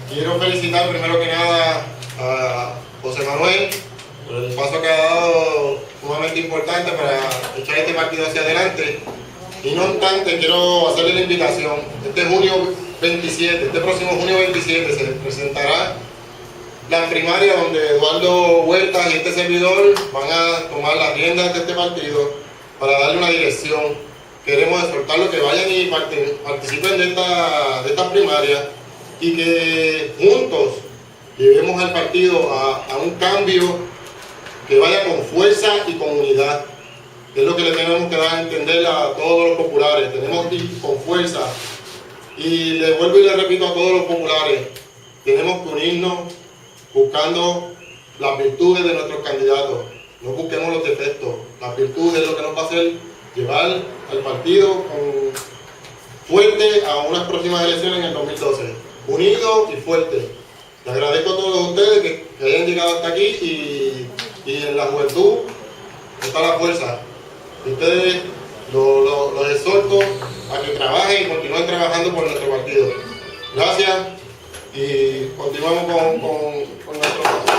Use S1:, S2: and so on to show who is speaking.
S1: Quiero felicitar primero que nada a José Manuel por el paso que ha dado, sumamente importante para echar este partido hacia adelante. Y no obstante, quiero hacerle la invitación. Este próximo junio 27 se presentará la primaria donde Eduardo Huertas y este servidor van a tomar las riendas de este partido para darle una dirección. Queremos exhortarlos que vayan y participen de esta primaria y que juntos llevemos al partido a un cambio que vaya con fuerza y con unidad. Es lo que le tenemos que dar a entender a todos los populares. Tenemos que ir con fuerza. Y le vuelvo y le repito a todos los populares, tenemos que unirnos buscando las virtudes de nuestros candidatos. No busquemos los defectos. Las virtudes es lo que nos va a hacer llevar al partido fuerte a unas próximas elecciones en el 2012. Unidos y fuertes. Les agradezco a todos ustedes que hayan llegado hasta aquí y en la juventud está la fuerza. Y ustedes los exhorto a que trabajen y continúen trabajando por nuestro partido. Gracias y continuamos con nuestro partido.